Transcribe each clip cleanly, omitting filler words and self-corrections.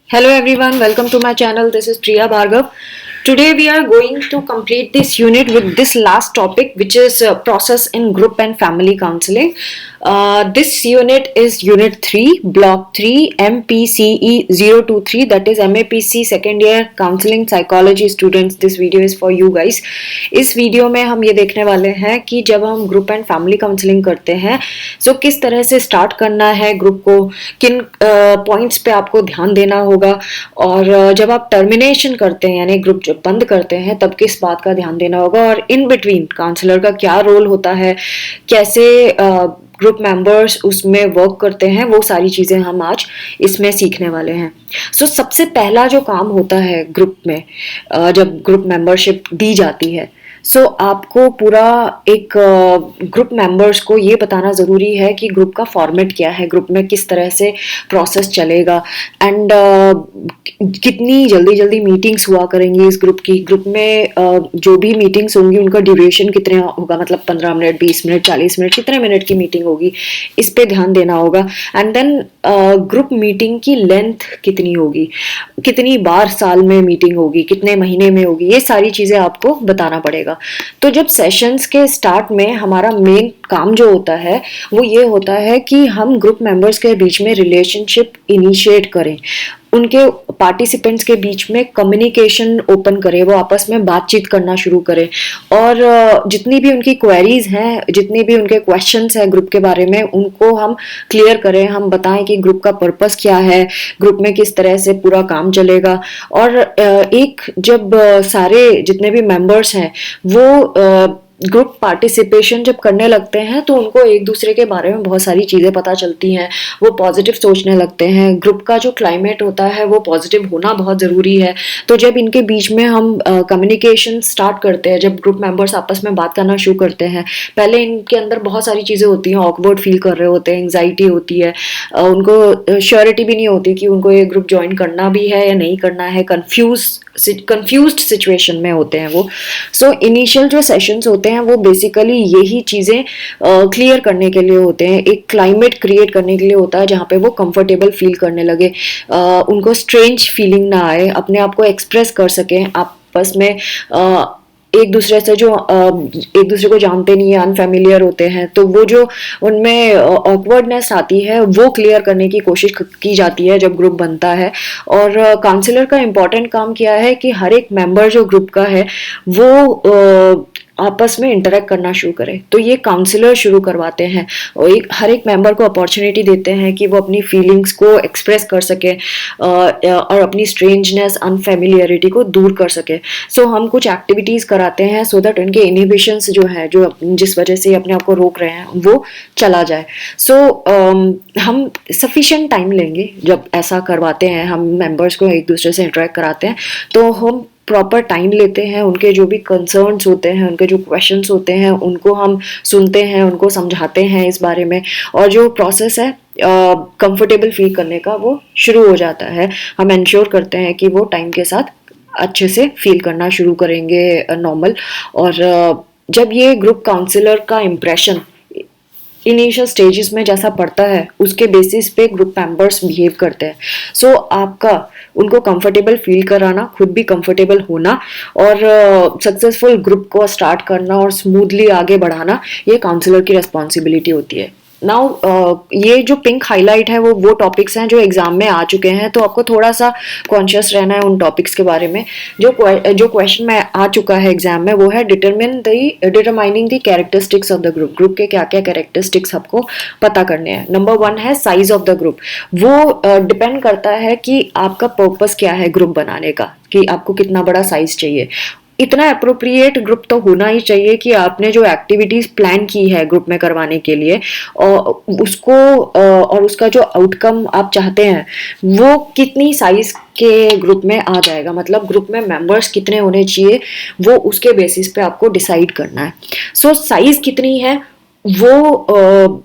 Hello everyone, welcome to my channel. This is Priya Bhargav. Today we are going to complete this unit with this last topic, which is process in group and family counseling. This unit is unit 3, block 3, MPCE 023, that is MAPC second year counseling psychology students. This video is for you guys. इस video में हम ये देखने वाले हैं कि जब हम ग्रुप एंड फैमिली काउंसलिंग करते हैं सो किस तरह से स्टार्ट करना है ग्रुप को, किन पॉइंट्स पे आपको ध्यान देना होगा, और जब आप टर्मिनेशन करते हैं यानी ग्रुप जब बंद करते हैं तब किस बात का ध्यान देना होगा, और इन बिटवीन काउंसलर का क्या रोल होता है, कैसे ग्रुप मेंबर्स उसमें वर्क करते हैं, वो सारी चीज़ें हम आज इसमें सीखने वाले हैं। सबसे पहला जो काम होता है ग्रुप में, जब ग्रुप मेंबरशिप दी जाती है, आपको पूरा एक ग्रुप मेंबर्स को ये बताना ज़रूरी है कि ग्रुप का फॉर्मेट क्या है, ग्रुप में किस तरह से प्रोसेस चलेगा, एंड कितनी जल्दी जल्दी मीटिंग्स हुआ करेंगी इस ग्रुप में जो भी मीटिंग्स होंगी उनका ड्यूरेशन कितने होगा, मतलब 15 मिनट, 20 मिनट, 40 मिनट, कितने मिनट की मीटिंग होगी, इस पे ध्यान देना होगा। एंड देन ग्रुप मीटिंग की लेंथ कितनी होगी, कितनी बार साल में मीटिंग होगी, कितने महीने में होगी, ये सारी चीज़ें आपको बताना पड़ेगा। तो जब सेशंस के स्टार्ट में हमारा मेन काम जो होता है वो ये होता है कि हम ग्रुप मेंबर्स के बीच में रिलेशनशिप इनिशिएट करें, उनके पार्टिसिपेंट्स के बीच में कम्युनिकेशन ओपन करें, वो आपस में बातचीत करना शुरू करें, और जितनी भी उनकी क्वेरीज हैं, जितनी भी उनके क्वेश्चंस हैं ग्रुप के बारे में, उनको हम क्लियर करें, हम बताएं कि ग्रुप का पर्पस क्या है, ग्रुप में किस तरह से पूरा काम चलेगा। और एक जब सारे जितने भी मेंबर्स हैं वो ग्रुप पार्टिसिपेशन जब करने लगते हैं तो उनको एक दूसरे के बारे में बहुत सारी चीज़ें पता चलती हैं, वो पॉजिटिव सोचने लगते हैं, ग्रुप का जो क्लाइमेट होता है वो पॉजिटिव होना बहुत ज़रूरी है। तो जब इनके बीच में हम कम्युनिकेशन स्टार्ट करते हैं, जब ग्रुप मेंबर्स आपस में बात करना शुरू करते हैं, पहले इनके अंदर बहुत सारी चीज़ें होती हैं, ऑकवर्ड फील कर रहे होते हैं, एंग्जाइटी होती है, उनको श्योरिटी भी नहीं होती कि उनको ये ग्रुप ज्वाइन करना भी है या नहीं करना है, कंफ्यूज्ड सिचुएशन में होते हैं वो। इनिशियल जो सेशंस होते हैं वो बेसिकली यही चीज़ें क्लियर करने के लिए होते हैं, एक क्लाइमेट क्रिएट करने के लिए होता है जहाँ पे वो कंफर्टेबल फील करने लगे, उनको स्ट्रेंज फीलिंग ना आए, अपने आप को एक्सप्रेस कर सकें आपस में, एक दूसरे से जो एक दूसरे को जानते नहीं है, अनफेमिलियर होते हैं, तो वो जो उनमें ऑकवर्डनेस आती है वो क्लियर करने की कोशिश की जाती है जब ग्रुप बनता है। और काउंसलर का इम्पोर्टेंट काम क्या है कि हर एक मेंबर जो ग्रुप का है वो आपस में इंटरेक्ट करना शुरू करें। तो ये काउंसलर शुरू करवाते हैं और हर एक मेंबर को अपॉर्चुनिटी देते हैं कि वो अपनी फीलिंग्स को एक्सप्रेस कर सके और अपनी स्ट्रेंजनेस, अनफेमिलियरिटी को दूर कर सके। हम कुछ एक्टिविटीज़ कराते हैं सो दैट उनके इनहिबिशंस जो है, जो जिस वजह से अपने आप को रोक रहे हैं, वो चला जाए। हम सफिशिएंट टाइम लेंगे जब ऐसा करवाते हैं, हम मेंबर्स को एक दूसरे से इंटरेक्ट कराते हैं, तो हम प्रॉपर टाइम लेते हैं, उनके जो भी कंसर्न्स होते हैं, उनके जो क्वेश्चंस होते हैं, उनको हम सुनते हैं, उनको समझाते हैं इस बारे में, और जो प्रोसेस है कंफर्टेबल फील करने का वो शुरू हो जाता है। हम इंश्योर करते हैं कि वो टाइम के साथ अच्छे से फील करना शुरू करेंगे नॉर्मल। और जब ये ग्रुप काउंसलर का इम्प्रेशन इनिशियल स्टेजेस में जैसा पड़ता है उसके बेसिस पे ग्रुप मेंबर्स बिहेव करते हैं। आपका उनको कंफर्टेबल फील कराना, खुद भी कंफर्टेबल होना, और सक्सेसफुल ग्रुप को स्टार्ट करना और स्मूथली आगे बढ़ाना, ये काउंसलर की रिस्पॉन्सिबिलिटी होती है। नाउ ये जो पिंक हाईलाइट है वो टॉपिक्स हैं जो एग्जाम में आ चुके हैं, तो आपको थोड़ा सा कॉन्शियस रहना है उन टॉपिक्स के बारे में। जो क्वेश्चन में आ चुका है एग्जाम में वो है determining the characteristics of the group. Group के क्या क्या कैरेक्टरिस्टिक्स आपको पता करने हैं। नंबर 1 है साइज ऑफ द ग्रुप। वो डिपेंड करता है कि आपका पर्पस क्या है ग्रुप बनाने का, कि आपको कितना बड़ा साइज चाहिए। इतना अप्रोप्रिएट ग्रुप तो होना ही चाहिए कि आपने जो एक्टिविटीज प्लान की है ग्रुप में करवाने के लिए, और उसको और उसका जो आउटकम आप चाहते हैं वो कितनी साइज के ग्रुप में आ जाएगा, मतलब ग्रुप में मेंबर्स कितने होने चाहिए, वो उसके बेसिस पे आपको डिसाइड करना है। साइज कितनी है वो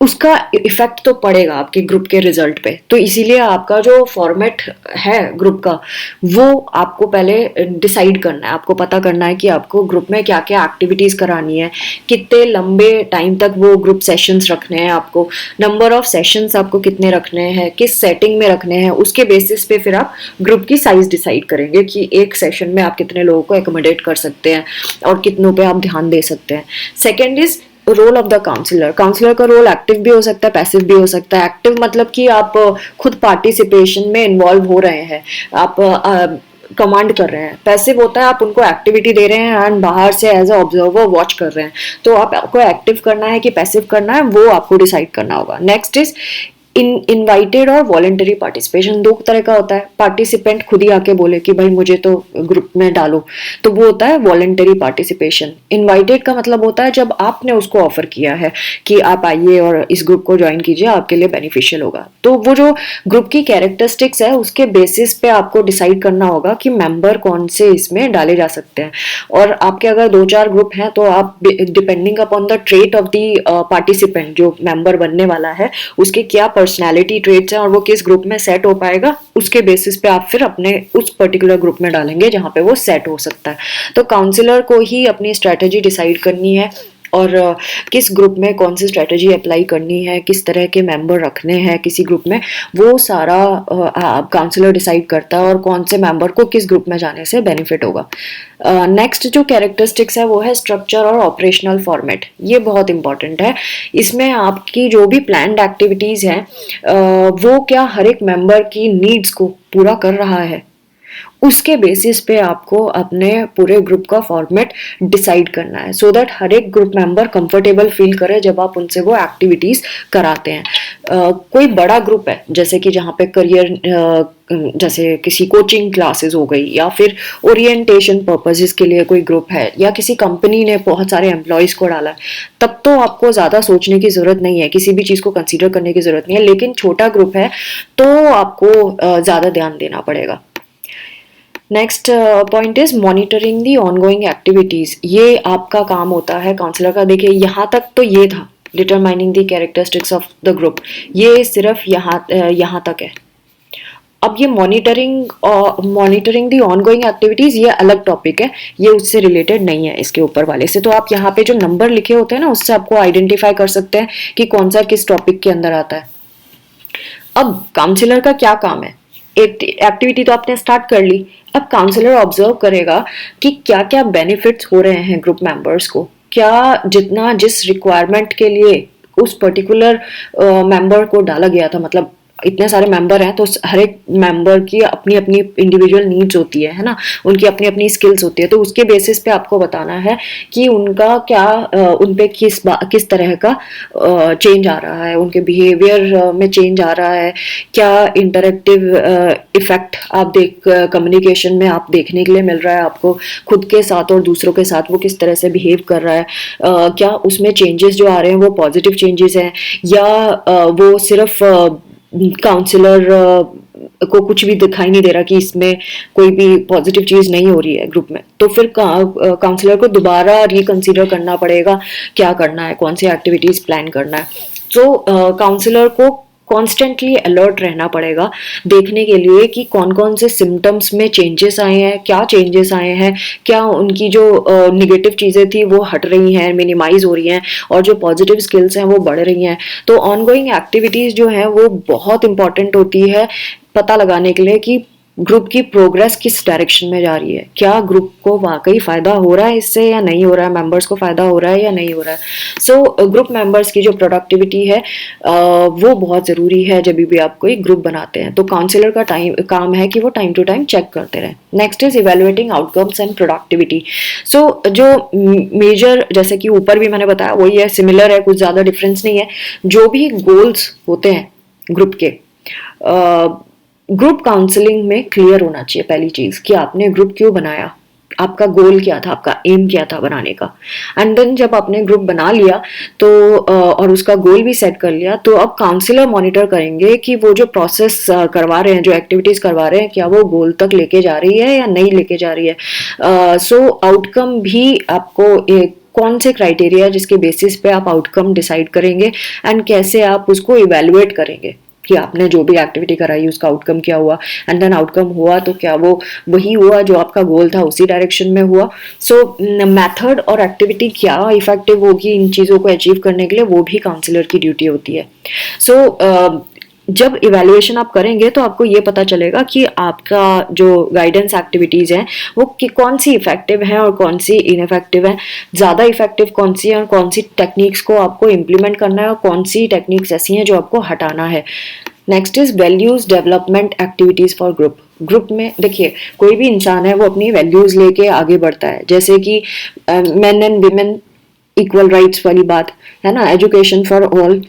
उसका इफेक्ट तो पड़ेगा आपके ग्रुप के रिजल्ट पे। तो इसीलिए आपका जो फॉर्मेट है ग्रुप का, वो आपको पहले डिसाइड करना है। आपको पता करना है कि आपको ग्रुप में क्या क्या एक्टिविटीज करानी है, कितने लंबे टाइम तक वो ग्रुप सेशंस रखने हैं, आपको नंबर ऑफ सेशंस आपको कितने रखने हैं, किस सेटिंग में रखने हैं। उसके बेसिस पे फिर आप ग्रुप की साइज डिसाइड करेंगे कि एक सेशन में आप कितने लोगों को एकोमोडेट कर सकते हैं और कितनों पे आप ध्यान दे सकते हैं। Second is role of the counsellor. Counsellor का रोल एक्टिव भी हो सकता है, पैसिव भी हो सकता है। एक्टिव मतलब कि आप खुद पार्टिसिपेशन में इन्वॉल्व हो रहे हैं, आप कमांड कर रहे हैं। पैसिव होता है आप उनको एक्टिविटी दे रहे हैं एंड बाहर से एज अ ऑब्जर्वर वॉच कर रहे हैं। तो आपको एक्टिव करना है कि पैसिव करना है, वो आपको डिसाइड करना होगा। नेक्स्ट इज इनवाइटेड और वॉलेंटरी पार्टिसिपेशन। दो तरह का होता है, पार्टिसिपेंट खुद ही आके बोले कि भाई मुझे तो ग्रुप में डालो, तो वो होता है वॉलेंटरी पार्टिसिपेशन। इनवाइटेड का मतलब होता है जब आपने उसको ऑफर किया है कि आप आइए और इस ग्रुप को ज्वाइन कीजिए, आपके लिए बेनिफिशियल होगा। तो वो जो ग्रुप की कैरेक्टरिस्टिक्स है उसके बेसिस पे आपको डिसाइड करना होगा कि मेंबर कौन से इसमें डाले जा सकते हैं। और आपके अगर 2-4 ग्रुप हैं तो आप depending upon the trait of the participant, जो मेंबर बनने वाला है उसके क्या पर्सनैलिटी ट्रेट्स हैं और वो किस ग्रुप में सेट हो पाएगा, उसके बेसिस पे आप फिर अपने उस पर्टिकुलर ग्रुप में डालेंगे जहां पे वो सेट हो सकता है। तो काउंसलर को ही अपनी स्ट्रेटेजी डिसाइड करनी है और किस ग्रुप में कौन सी स्ट्रेटेजी अप्लाई करनी है, किस तरह के मेंबर रखने हैं किसी ग्रुप में, वो सारा काउंसलर डिसाइड करता है और कौन से मेंबर को किस ग्रुप में जाने से बेनिफिट होगा। नेक्स्ट जो कैरेक्टरिस्टिक्स है वो है स्ट्रक्चर और ऑपरेशनल फॉर्मेट। ये बहुत इंपॉर्टेंट है। इसमें आपकी जो भी प्लान्ड एक्टिविटीज हैं वो क्या हर एक मेंबर की नीड्स को पूरा कर रहा है, उसके बेसिस पे आपको अपने पूरे ग्रुप का फॉर्मेट डिसाइड करना है, सो दैट हर एक ग्रुप मेंबर कंफर्टेबल फील करे जब आप उनसे वो एक्टिविटीज कराते हैं। कोई बड़ा ग्रुप है जैसे कि जहाँ पे करियर जैसे किसी कोचिंग क्लासेस हो गई या फिर ओरिएंटेशन पर्पसेस के लिए कोई ग्रुप है या किसी कंपनी ने बहुत सारे एम्प्लॉयज को डाला है, तब तो आपको ज़्यादा सोचने की ज़रूरत नहीं है, किसी भी चीज़ को कंसीडर करने की ज़रूरत नहीं है। लेकिन छोटा ग्रुप है तो आपको ज़्यादा ध्यान देना पड़ेगा। Next point is monitoring the ongoing activities. ये आपका काम होता है काउंसलर का। देखिए यहाँ तक तो ये था determining the characteristics of the group, ये सिर्फ यहाँ तक है। अब ये मॉनिटरिंग दी ऑनगोइंग एक्टिविटीज ये अलग टॉपिक है, ये उससे रिलेटेड नहीं है इसके ऊपर वाले से। तो आप यहाँ पे जो नंबर लिखे होते हैं ना उससे आपको आइडेंटिफाई कर सकते हैं कि कौन सा किस टॉपिक के अंदर आता है। अब काउंसलर का क्या काम है, एक्टिविटी तो आपने स्टार्ट कर ली, अब काउंसलर ऑब्जर्व करेगा कि क्या क्या बेनिफिट्स हो रहे हैं ग्रुप मेंबर्स को, क्या जितना जिस रिक्वायरमेंट के लिए उस पर्टिकुलर मेंबर को डाला गया था, मतलब इतने सारे मेंबर हैं तो हर एक मेंबर की अपनी अपनी इंडिविजुअल नीड्स होती है ना, उनकी अपनी अपनी स्किल्स होती है। तो उसके बेसिस पे आपको बताना है कि उनका क्या उन पे किस तरह का चेंज आ रहा है, उनके बिहेवियर में चेंज आ रहा है, क्या इंटरेक्टिव इफेक्ट आप कम्युनिकेशन में आप देखने के लिए मिल रहा है आपको खुद के साथ और दूसरों के साथ, वो किस तरह से बिहेव कर रहा है, क्या उसमें चेंजेस जो आ रहे हैं वो पॉजिटिव चेंजेस हैं या वो सिर्फ काउंसलर को कुछ भी दिखाई नहीं दे रहा कि इसमें कोई भी पॉजिटिव चीज नहीं हो रही है ग्रुप में। तो फिर काउंसलर को दोबारा रिकंसीडर करना पड़ेगा क्या करना है, कौन सी एक्टिविटीज प्लान करना है। तो काउंसलर को कॉन्स्टेंटली अलर्ट रहना पड़ेगा देखने के लिए कि कौन कौन से सिम्टम्स में चेंजेस आए हैं, क्या चेंजेस आए हैं, क्या उनकी जो निगेटिव चीज़ें थी वो हट रही हैं, मिनिमाइज हो रही हैं और जो पॉजिटिव स्किल्स हैं वो बढ़ रही हैं। तो ऑनगोइंग एक्टिविटीज़ जो हैं वो बहुत इंपॉर्टेंट होती है पता लगाने के लिए कि ग्रुप की प्रोग्रेस किस डायरेक्शन में जा रही है, क्या ग्रुप को वाकई फायदा हो रहा है इससे या नहीं हो रहा है, मेंबर्स को फायदा हो रहा है या नहीं हो रहा है। सो ग्रुप मेंबर्स की जो प्रोडक्टिविटी है वो बहुत ज़रूरी है जब भी आप कोई ग्रुप बनाते हैं। तो काउंसलर का काम है कि वो टाइम टू टाइम चेक करते रहें। Next is evaluating outcomes and productivity. So जो मेजर जैसे कि ऊपर भी मैंने बताया वही है, सिमिलर है, कुछ ज़्यादा डिफरेंस नहीं है। जो भी गोल्स होते हैं ग्रुप के, ग्रुप काउंसलिंग में क्लियर होना चाहिए पहली चीज कि आपने ग्रुप क्यों बनाया, आपका गोल क्या था, आपका एम क्या था बनाने का। एंड देन जब आपने ग्रुप बना लिया तो और उसका गोल भी सेट कर लिया, तो अब काउंसलर मॉनिटर करेंगे कि वो जो प्रोसेस करवा रहे हैं, जो एक्टिविटीज करवा रहे हैं, क्या वो गोल तक लेके जा रही है या नहीं लेके जा रही है। सो आउटकम भी आपको एक कौन से क्राइटेरिया जिसके बेसिस पे आप आउटकम डिसाइड करेंगे एंड कैसे आप उसको इवेलुएट करेंगे कि आपने जो भी एक्टिविटी कराई उसका आउटकम क्या हुआ, एंड देन आउटकम हुआ तो क्या वो वही हुआ जो आपका गोल था, उसी डायरेक्शन में हुआ। सो मेथड और एक्टिविटी क्या इफेक्टिव होगी इन चीज़ों को अचीव करने के लिए, वो भी काउंसलर की ड्यूटी होती है। सो जब इवैल्यूएशन आप करेंगे तो आपको ये पता चलेगा कि आपका जो गाइडेंस एक्टिविटीज़ हैं वो कौन सी इफेक्टिव हैं और कौन सी इनइफेक्टिव हैं, ज़्यादा इफेक्टिव कौन सी है और कौन सी टेक्निक्स को आपको इम्प्लीमेंट करना है और कौन सी टेक्निक्स ऐसी हैं जो आपको हटाना है। Next is values development activities for group. Group में देखिए कोई भी इंसान है वो अपनी वैल्यूज़ लेके आगे बढ़ता है, जैसे कि main and women equal rights वाली बात है ना, education for all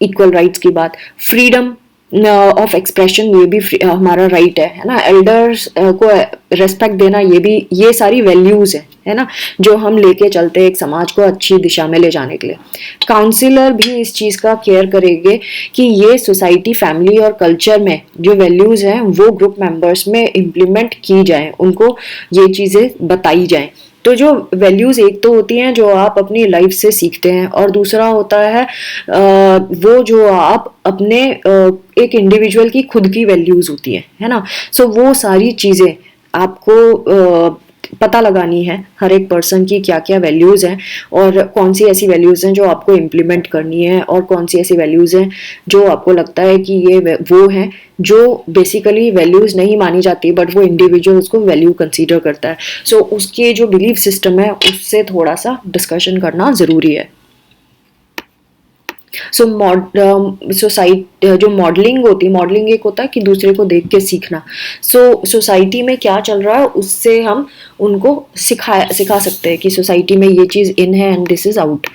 equal rights की बात, फ्रीडम ऑफ एक्सप्रेशन ये भी हमारा राइट है ना, एल्डर्स को रेस्पेक्ट देना ये भी, ये सारी वैल्यूज है ना, जो हम लेके चलते हैं एक समाज को अच्छी दिशा में ले जाने के लिए। काउंसलर भी इस चीज़ का केयर करेंगे कि ये सोसाइटी, फैमिली और कल्चर में जो वैल्यूज हैं वो ग्रुप मेंबर्स में इम्प्लीमेंट की जाए, उनको ये चीज़ें बताई जाएं। तो जो वैल्यूज़ एक तो होती हैं जो आप अपनी लाइफ से सीखते हैं और दूसरा होता है वो जो आप अपने एक इंडिविजुअल की खुद की वैल्यूज़ होती है ना। सो वो सारी चीज़ें आपको पता लगानी है हर एक पर्सन की क्या क्या वैल्यूज़ हैं और कौन सी ऐसी वैल्यूज़ हैं जो आपको इम्प्लीमेंट करनी है और कौन सी ऐसी वैल्यूज़ हैं जो आपको लगता है कि ये वो हैं जो बेसिकली वैल्यूज़ नहीं मानी जाती बट वो इंडिविजुअल उसको वैल्यू कंसीडर करता है। सो उसके जो बिलीफ सिस्टम है उससे थोड़ा सा डिस्कशन करना ज़रूरी है। सो सोसाइटी जो मॉडलिंग होती है, मॉडलिंग एक होता है कि दूसरे को देख के सीखना। सो सोसाइटी में क्या चल रहा है उससे हम उनको सिखा सकते हैं कि सोसाइटी में ये चीज़ इन है and this is out.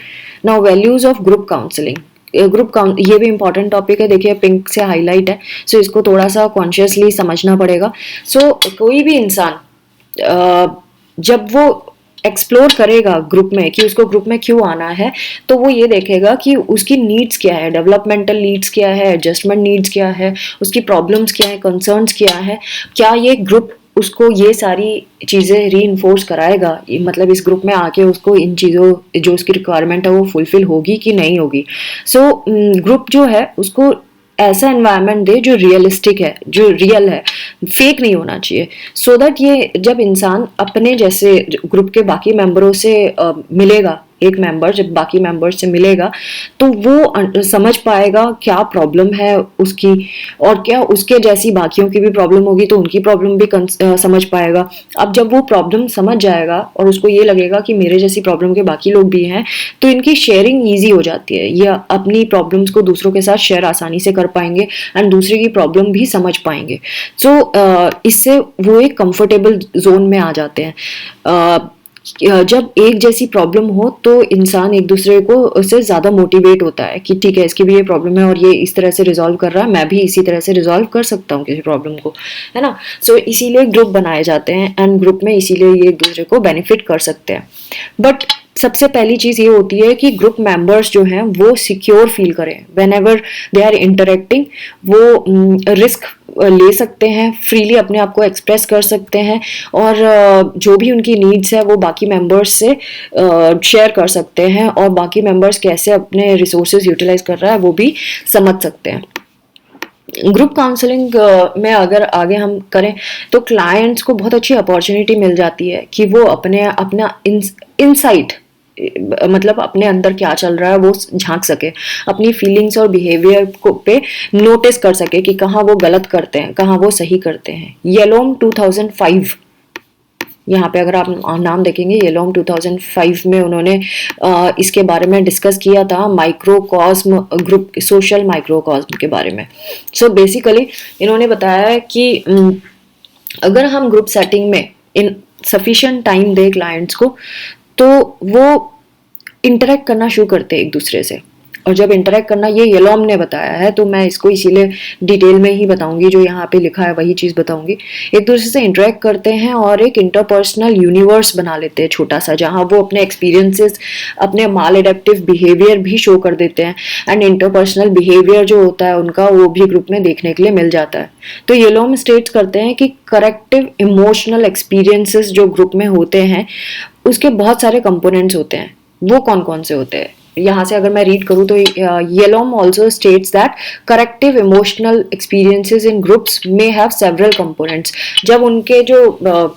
Now values of group counselling, ये भी इंपॉर्टेंट टॉपिक है, देखिए पिंक से हाईलाइट है, सो इसको थोड़ा सा कॉन्शियसली समझना पड़ेगा। सो कोई भी इंसान जब वो एक्सप्लोर करेगा ग्रुप में कि उसको ग्रुप में क्यों आना है, तो वो ये देखेगा कि उसकी नीड्स क्या है, डेवलपमेंटल नीड्स क्या है, एडजस्टमेंट नीड्स क्या है, उसकी प्रॉब्लम्स क्या है, कंसर्न्स क्या है, क्या ये ग्रुप उसको ये सारी चीज़ें री इन्फोर्स कराएगा, मतलब इस ग्रुप में आके उसको इन चीज़ों जो उसकी रिक्वायरमेंट है वो फुलफिल होगी कि नहीं होगी। सो ग्रुप जो है उसको ऐसा एनवायरनमेंट दे जो रियलिस्टिक है, जो रियल है, फेक नहीं होना चाहिए, सो दैट ये जब इंसान अपने जैसे ग्रुप के बाकी मेंबरों से मिलेगा, एक मेंबर जब बाकी मेंबर से मिलेगा तो वो समझ पाएगा क्या प्रॉब्लम है उसकी और क्या उसके जैसी बाकियों की भी प्रॉब्लम होगी तो उनकी प्रॉब्लम भी समझ पाएगा। अब जब वो प्रॉब्लम समझ जाएगा और उसको ये लगेगा कि मेरे जैसी प्रॉब्लम के बाकी लोग भी हैं तो इनकी शेयरिंग ईजी हो जाती है, ये अपनी प्रॉब्लम्स को दूसरों के साथ शेयर आसानी से कर पाएंगे एंड दूसरे की प्रॉब्लम भी समझ पाएंगे। सो इससे वो एक कंफर्टेबल जोन में आ जाते हैं। जब एक जैसी प्रॉब्लम हो तो इंसान एक दूसरे को उससे ज़्यादा मोटिवेट होता है कि ठीक है इसकी भी ये प्रॉब्लम है और ये इस तरह से रिजॉल्व कर रहा है, मैं भी इसी तरह से रिजॉल्व कर सकता हूँ किसी प्रॉब्लम को, है ना। सो इसीलिए ग्रुप बनाए जाते हैं एंड ग्रुप में इसीलिए ये एक दूसरे को बेनिफिट कर सकते हैं। बट सबसे पहली चीज़ ये होती है कि ग्रुप मेंबर्स जो हैं वो सिक्योर फील करें whenever they are interacting, वो रिस्क ले सकते हैं, फ्रीली अपने आप को एक्सप्रेस कर सकते हैं और जो भी उनकी नीड्स है वो बाकी मेंबर्स से शेयर कर सकते हैं और बाकी मेंबर्स कैसे अपने रिसोर्सेज यूटिलाइज कर रहा है वो भी समझ सकते हैं। ग्रुप काउंसलिंग में अगर आगे हम करें तो क्लाइंट्स को बहुत अच्छी अपॉर्चुनिटी मिल जाती है कि वो अपना इनसाइट मतलब अपने अंदर क्या चल रहा है वो झांक सके, अपनी फीलिंग्स और बिहेवियर को पे नोटिस कर सके कि कहाँ वो गलत करते हैं, कहाँ वो सही करते हैं। येलोम 2005, यहाँ पे अगर आप नाम देखेंगे येलोम 2005 में उन्होंने इसके बारे में डिस्कस किया था, माइक्रोकॉस्म ग्रुप, सोशल माइक्रोकॉस्म के बारे में। सो बेसिकली इन्होंने बताया है कि अगर हम ग्रुप सेटिंग में इन सफिशिएंट टाइम दे क्लाइंट्स को तो वो इंटरेक्ट करना शुरू करते हैं एक दूसरे से, और जब इंटरेक्ट करना, ये येलोम ने बताया है तो मैं इसको इसीलिए डिटेल में ही बताऊंगी, जो यहाँ पे लिखा है वही चीज़ बताऊंगी। एक दूसरे से इंटरेक्ट करते हैं और एक इंटरपर्सनल यूनिवर्स बना लेते हैं छोटा सा, जहाँ वो अपने एक्सपीरियंसेस, अपने माल एडेप्टिव बिहेवियर भी शो कर देते हैं एंड इंटरपर्सनल बिहेवियर जो होता है उनका वो भी ग्रुप में देखने के लिए मिल जाता है। तो येलोम स्टेट्स करते हैं कि करेक्टिव इमोशनल एक्सपीरियंसेस जो ग्रुप में होते हैं उसके बहुत सारे कंपोनेंट्स होते हैं, वो कौन कौन से होते हैं? यहाँ से अगर मैं रीड करूँ तो Yalom also states that corrective emotional experiences in groups may have several components. जब उनके जो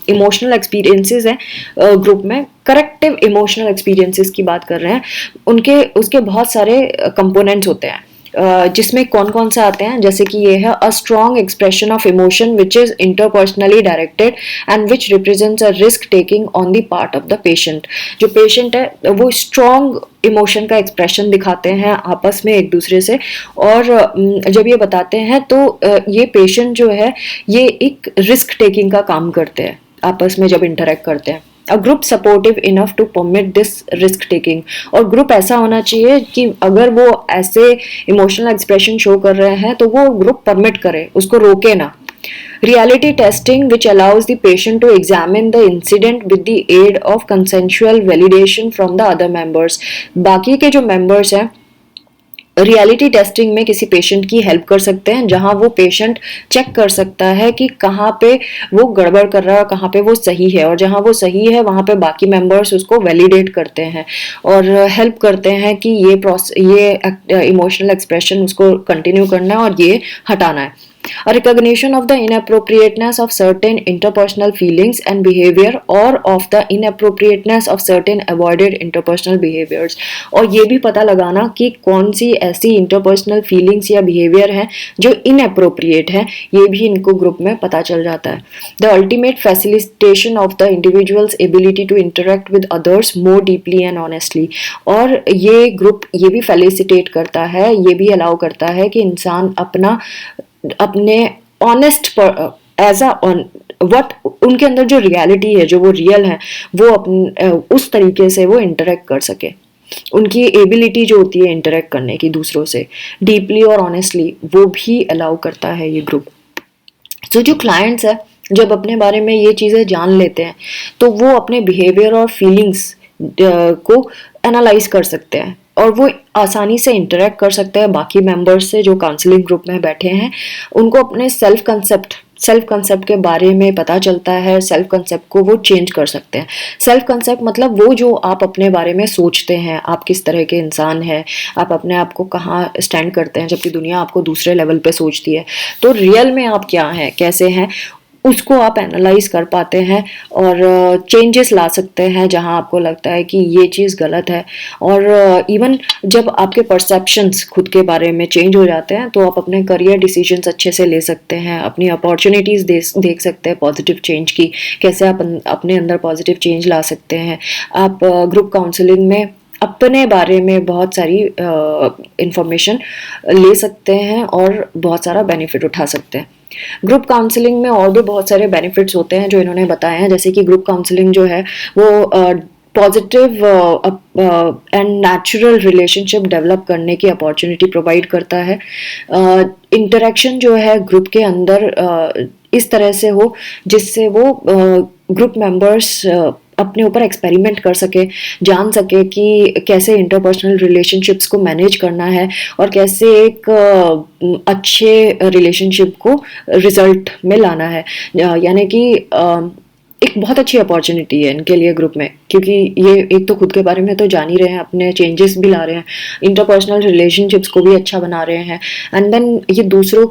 इमोशनल एक्सपीरियंसेस हैं ग्रुप में, करेक्टिव इमोशनल एक्सपीरियंसेस की बात कर रहे हैं, उनके उसके बहुत सारे कंपोनेंट्स होते हैं। जिसमें कौन कौन से आते हैं, जैसे कि ये है a strong expression of emotion which is interpersonally directed and which represents a risk taking on the part of the patient. जो पेशेंट है वो स्ट्रॉन्ग इमोशन का एक्सप्रेशन दिखाते हैं आपस में एक दूसरे से, और जब ये बताते हैं तो ये पेशेंट जो है ये एक रिस्क टेकिंग का काम करते हैं आपस में जब इंटरेक्ट करते हैं। A group supportive enough to permit this risk taking, और ग्रुप ऐसा होना चाहिए कि अगर वो ऐसे इमोशनल एक्सप्रेशन शो कर रहे हैं तो वो ग्रुप परमिट करे, उसको रोके ना। Reality testing, which allows the patient to examine the incident with the aid of consensual validation from the other members. बाकी के जो members हैं रियलिटी टेस्टिंग में किसी पेशेंट की हेल्प कर सकते हैं, जहां वो पेशेंट चेक कर सकता है कि कहाँ पे वो गड़बड़ कर रहा है और कहाँ पे वो सही है, और जहां वो सही है वहां पे बाकी मेंबर्स उसको वैलिडेट करते हैं और हेल्प करते हैं कि ये इमोशनल एक्सप्रेशन उसको कंटिन्यू करना है और ये हटाना है। A recognition of the inappropriateness of certain interpersonal feelings and behavior or of the inappropriateness of certain avoided interpersonal behaviors, और ये भी पता लगाना कि कौन सी ऐसी interpersonal feelings या behavior हैं जो inappropriate हैं, ये भी इनको ग्रुप में पता चल जाता है। The ultimate facilitation of the individual's ability to interact with others more deeply and honestly, और ये ग्रुप ये भी फैसिलिटेट करता है, ये भी अलाउ करता है कि इंसान अपने ऑनेस्ट एज अ वट उनके अंदर जो रियलिटी है, जो वो रियल है, वो अपने उस तरीके से वो इंटरेक्ट कर सके। उनकी एबिलिटी जो होती है इंटरेक्ट करने की दूसरों से डीपली और ऑनेस्टली, वो भी अलाउ करता है ये ग्रुप। तो जो क्लाइंट्स है जब अपने बारे में ये चीज़ें जान लेते हैं तो वो अपने बिहेवियर और फीलिंग्स को एनालाइज कर सकते हैं और वो आसानी से इंटरेक्ट कर सकते हैं बाकी मेंबर्स से जो काउंसलिंग ग्रुप में बैठे हैं। उनको अपने सेल्फ कंसेप्ट के बारे में पता चलता है, सेल्फ कंसेप्ट को वो चेंज कर सकते हैं। सेल्फ कंसेप्ट मतलब वो जो आप अपने बारे में सोचते हैं, आप किस तरह के इंसान हैं, आप अपने आप को कहाँ स्टैंड करते हैं जबकि दुनिया आपको दूसरे लेवल पे सोचती है, तो रियल में आप क्या हैं, कैसे हैं, उसको आप एनालाइज कर पाते हैं और चेंजेस ला सकते हैं जहां आपको लगता है कि ये चीज़ गलत है। और इवन जब आपके परसेप्शंस खुद के बारे में चेंज हो जाते हैं तो आप अपने करियर डिसीजंस अच्छे से ले सकते हैं, अपनी अपॉर्चुनिटीज़ देख सकते हैं पॉजिटिव चेंज की, कैसे आप अपने अंदर पॉजिटिव चेंज ला सकते हैं। आप ग्रुप काउंसलिंग में अपने बारे में बहुत सारी इंफॉर्मेशन ले सकते हैं और बहुत सारा बेनिफिट उठा सकते हैं। ग्रुप काउंसलिंग में और भी बहुत सारे बेनिफिट्स होते हैं जो इन्होंने बताए हैं, जैसे कि ग्रुप काउंसलिंग जो है वो positive and natural relationship develop करने की अपॉर्चुनिटी प्रोवाइड करता है। इंटरेक्शन जो है ग्रुप के अंदर इस तरह से हो जिससे वो ग्रुप मेंबर्स अपने ऊपर एक्सपेरिमेंट कर सके, जान सके कि कैसे इंटरपर्सनल रिलेशनशिप्स को मैनेज करना है और कैसे एक अच्छे रिलेशनशिप को रिजल्ट में लाना है। यानी कि एक बहुत अच्छी अपॉर्चुनिटी है इनके लिए ग्रुप में, क्योंकि ये एक तो खुद के बारे में तो जान ही रहे हैं, अपने चेंजेस भी ला रहे हैं, इंटरपर्सनल रिलेशनशिप्स को भी अच्छा बना रहे हैं, एंड देन ये दूसरों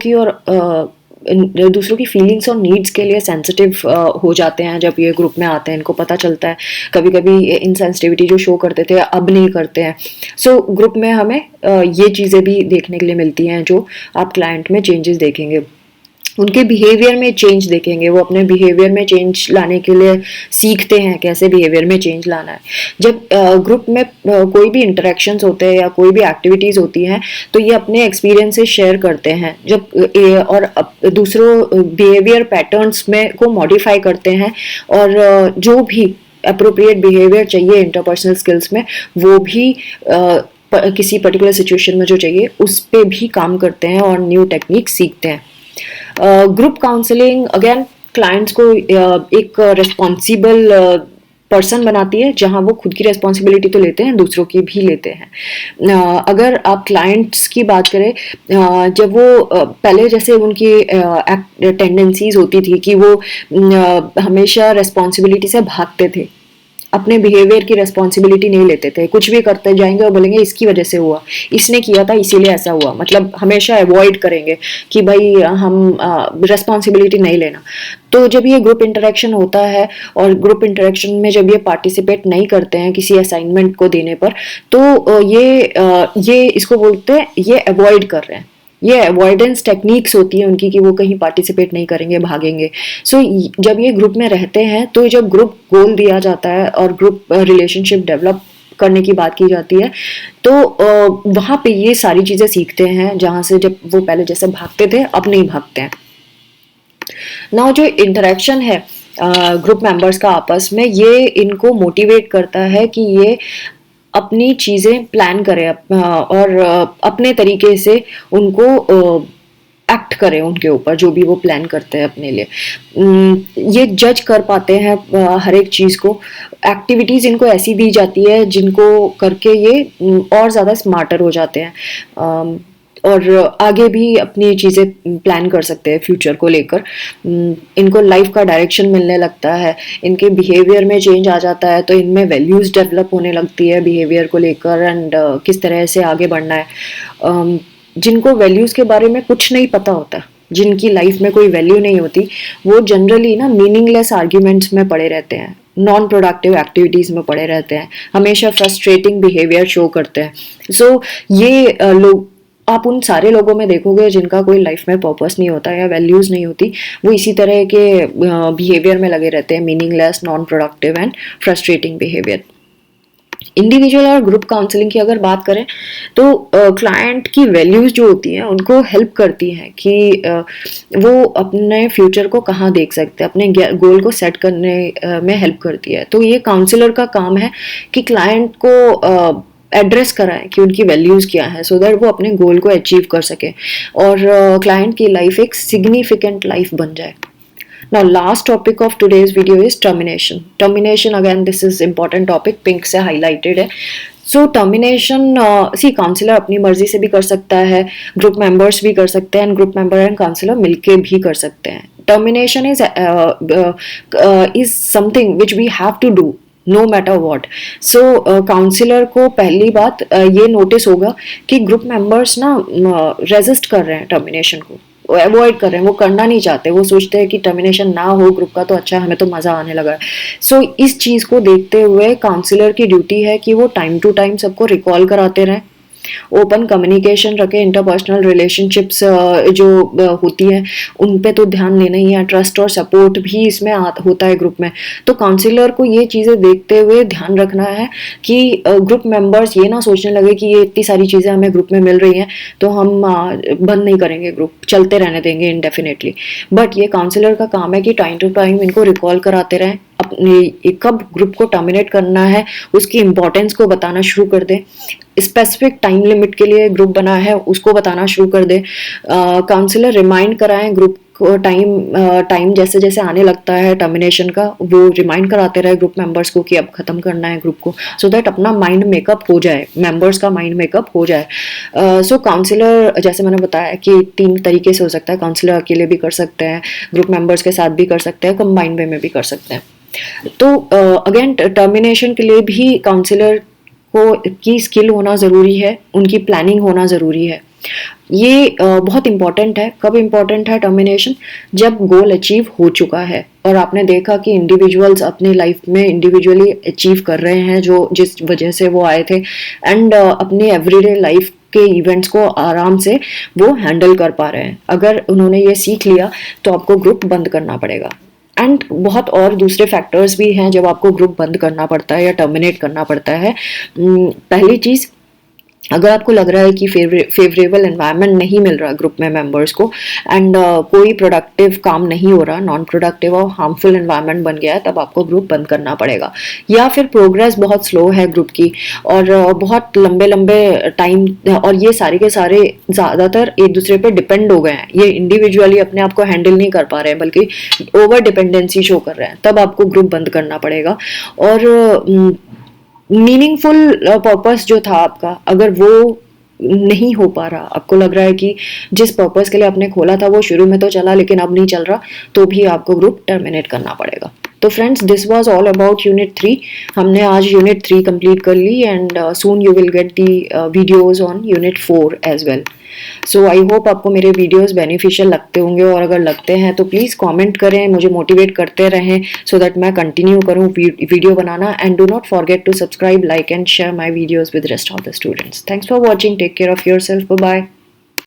की फीलिंग्स और नीड्स के लिए सेंसिटिव हो जाते हैं जब ये ग्रुप में आते हैं। इनको पता चलता है कभी कभी इनसेंसिटिविटी जो शो करते थे अब नहीं करते हैं। सो ग्रुप में हमें ये चीज़ें भी देखने के लिए मिलती हैं जो आप क्लाइंट में चेंजेस देखेंगे, उनके बिहेवियर में चेंज देखेंगे, वो अपने बिहेवियर में चेंज लाने के लिए सीखते हैं कैसे बिहेवियर में चेंज लाना है। जब ग्रुप में कोई भी इंटरेक्शंस होते हैं या कोई भी एक्टिविटीज़ होती हैं तो ये अपने एक्सपीरियंसेस शेयर करते हैं जब और दूसरों बिहेवियर पैटर्न्स में को मॉडिफाई करते हैं और जो भी अप्रोप्रिएट बिहेवियर चाहिए इंटरपर्सनल स्किल्स में वो भी किसी पर्टिकुलर सिचुएशन में जो चाहिए उस पर भी काम करते हैं और न्यू टेक्निक सीखते हैं। ग्रुप काउंसलिंग अगेन क्लाइंट्स को एक रिस्पॉन्सिबल पर्सन बनाती है, जहां वो खुद की रिस्पॉन्सिबिलिटी तो लेते हैं, दूसरों की भी लेते हैं। अगर आप क्लाइंट्स की बात करें, जब वो पहले जैसे उनकी टेंडेंसीज होती थी कि वो हमेशा रिस्पॉन्सिबिलिटी से भागते थे, अपने बिहेवियर की रिस्पॉन्सिबिलिटी नहीं लेते थे, कुछ भी करते जाएंगे और बोलेंगे इसकी वजह से हुआ, इसने किया था इसीलिए ऐसा हुआ, मतलब हमेशा अवॉइड करेंगे कि भाई हम रिस्पॉन्सिबिलिटी नहीं लेना। तो जब ये ग्रुप इंटरेक्शन होता है और ग्रुप इंटरेक्शन में जब ये पार्टिसिपेट नहीं करते हैं किसी असाइनमेंट को देने पर, तो ये इसको बोलते हैं ये अवॉइड कर रहे हैं। ये अवॉइडेंस टेक्निक्स होती है उनकी कि वो कहीं पार्टिसिपेट नहीं करेंगे, भागेंगे। सो जब ये ग्रुप में रहते हैं तो जब ग्रुप गोल दिया जाता है और ग्रुप रिलेशनशिप डेवलप करने की बात की जाती है, तो वहाँ पे ये सारी चीज़ें सीखते हैं जहाँ से जब वो पहले जैसे भागते थे अब नहीं भागते हैं। नाउ जो इंटरेक्शन है ग्रुप मेंबर्स का आपस में, ये इनको मोटिवेट करता है कि ये अपनी चीज़ें प्लान करें और अपने तरीके से उनको एक्ट करें उनके ऊपर, जो भी वो प्लान करते हैं अपने लिए। ये जज कर पाते हैं हर एक चीज़ को। एक्टिविटीज़ इनको ऐसी दी जाती है जिनको करके ये और ज़्यादा स्मार्टर हो जाते हैं और आगे भी अपनी चीज़ें प्लान कर सकते हैं फ्यूचर को लेकर। इनको लाइफ का डायरेक्शन मिलने लगता है, इनके बिहेवियर में चेंज आ जाता है, तो इनमें वैल्यूज़ डेवलप होने लगती है बिहेवियर को लेकर एंड किस तरह से आगे बढ़ना है। जिनको वैल्यूज़ के बारे में कुछ नहीं पता होता, जिनकी लाइफ में कोई वैल्यू नहीं होती, वो जनरली ना मीनिंगलेस आर्ग्यूमेंट्स में पड़े रहते हैं, नॉन प्रोडक्टिव एक्टिविटीज़ में पड़े रहते हैं, हमेशा फ्रस्ट्रेटिंग बिहेवियर शो करते हैं। सो ये लोग, आप उन सारे लोगों में देखोगे जिनका कोई लाइफ में पर्पस नहीं होता या वैल्यूज़ नहीं होती, वो इसी तरह के बिहेवियर में लगे रहते हैं, meaningless, non productive and frustrating behaviour. Individual और ग्रुप काउंसलिंग की अगर बात करें तो क्लाइंट की वैल्यूज़ जो होती हैं उनको हेल्प करती हैं कि वो अपने फ्यूचर को कहाँ देख सकते हैं, अपने गोल को सेट करने में हेल्प करती है। तो ये काउंसलर का काम है कि क्लाइंट को एड्रेस कराएं कि उनकी वैल्यूज़ क्या है, सो दैट वो अपने गोल को अचीव कर सके और क्लाइंट की लाइफ एक सिग्निफिकेंट लाइफ बन जाए। Now, last topic of today's video is termination. Termination, again, this is important topic, pink से highlighted है। So termination, सी काउंसलर अपनी मर्जी से भी कर सकता है, ग्रुप मेंबर्स भी कर सकते हैं, ग्रुप मेंबर एंड काउंसलर मिलके भी कर सकते हैं। Termination is something which we have to do no matter what. So counsellor को पहली बात ये नोटिस होगा कि ग्रुप मेंबर्स ना रेजिस्ट कर रहे हैं टर्मिनेशन को, अवॉइड कर रहे हैं, वो करना नहीं चाहते, वो सोचते हैं कि टर्मिनेशन ना हो ग्रुप का तो अच्छा, हमें तो मज़ा आने लगा है। सो इस चीज़ को देखते हुए काउंसलर की ड्यूटी है कि वो टाइम टू टाइम सबको रिकॉल कराते रहें, ओपन कम्युनिकेशन रखें, इंटरपर्सनल रिलेशनशिप्स जो होती हैं उन पे तो ध्यान देना ही है, ट्रस्ट और सपोर्ट भी इसमें होता है ग्रुप में। तो काउंसलर को ये चीज़ें देखते हुए ध्यान रखना है कि ग्रुप मेंबर्स ये ना सोचने लगे कि ये इतनी सारी चीज़ें हमें ग्रुप में मिल रही हैं तो हम बंद नहीं करेंगे, ग्रुप चलते रहने देंगे इंडेफिनेटली। बट ये काउंसलर का काम है कि टाइम टू टाइम इनको रिकॉल कराते रहें, अपने कब ग्रुप को टर्मिनेट करना है उसकी इम्पोर्टेंस को बताना शुरू कर दें, स्पेसिफिक टाइम लिमिट के लिए ग्रुप बना है उसको बताना शुरू कर दे। काउंसलर रिमाइंड कराएं ग्रुप को, टाइम जैसे जैसे आने लगता है टर्मिनेशन का, वो रिमाइंड कराते रहे ग्रुप मेंबर्स को कि अब खत्म करना है ग्रुप को, सो दैट अपना माइंड मेकअप हो जाए, मेंबर्स का माइंड मेकअप हो जाए। सो काउंसलर, जैसे मैंने बताया कि 3 तरीके से हो सकता है, काउंसलर अकेले भी कर सकते हैं, ग्रुप मेंबर्स के साथ भी कर सकते हैं, कंबाइंड वे में भी कर सकते हैं। तो अगेन टर्मिनेशन के लिए भी काउंसलर को की स्किल होना ज़रूरी है, उनकी प्लानिंग होना ज़रूरी है। ये बहुत इंपॉर्टेंट है। कब इंपॉर्टेंट है टर्मिनेशन? जब गोल अचीव हो चुका है और आपने देखा कि इंडिविजुअल्स अपनी लाइफ में इंडिविजुअली अचीव कर रहे हैं जो जिस वजह से वो आए थे, एंड अपनी एवरीडे लाइफ के इवेंट्स को आराम से वो हैंडल कर पा रहे हैं। अगर उन्होंने ये सीख लिया तो आपको ग्रुप बंद करना पड़ेगा। एंड बहुत और दूसरे फैक्टर्स भी हैं जब आपको ग्रुप बंद करना पड़ता है या टर्मिनेट करना पड़ता है। पहली चीज़, अगर आपको लग रहा है कि फेवरेबल एनवायरनमेंट नहीं मिल रहा ग्रुप में मेंबर्स को एंड कोई प्रोडक्टिव काम नहीं हो रहा, नॉन प्रोडक्टिव और हार्मफुल एनवायरनमेंट बन गया है, तब आपको ग्रुप बंद करना पड़ेगा। या फिर प्रोग्रेस बहुत स्लो है ग्रुप की और बहुत लंबे लंबे टाइम, और ये सारे के सारे ज़्यादातर एक दूसरे पर डिपेंड हो गए हैं, ये इंडिविजुअली अपने आप को हैंडल नहीं कर पा रहे हैं बल्कि ओवर डिपेंडेंसी शो कर रहे हैं, तब आपको ग्रुप बंद करना पड़ेगा। और मीनिंगफुल पर्पस जो था आपका, अगर वो नहीं हो पा रहा, आपको लग रहा है कि जिस पर्पस के लिए आपने खोला था वो शुरू में तो चला लेकिन अब नहीं चल रहा, तो भी आपको ग्रुप टर्मिनेट करना पड़ेगा। तो friends this was all about unit 3. हमने आज यूनिट 3 कंप्लीट कर ली and soon you will get the videos on unit 4 as well. So I hope आपको मेरे वीडियोस बेनिफिशियल लगते होंगे और अगर लगते हैं तो प्लीज़ कमेंट करें, मुझे मोटिवेट करते रहें सो दैट मैं कंटिन्यू करूँ वीडियो बनाना. And do not forget to subscribe, like and share my videos with rest of the students. Thanks for watching. Take care of yourself. Bye.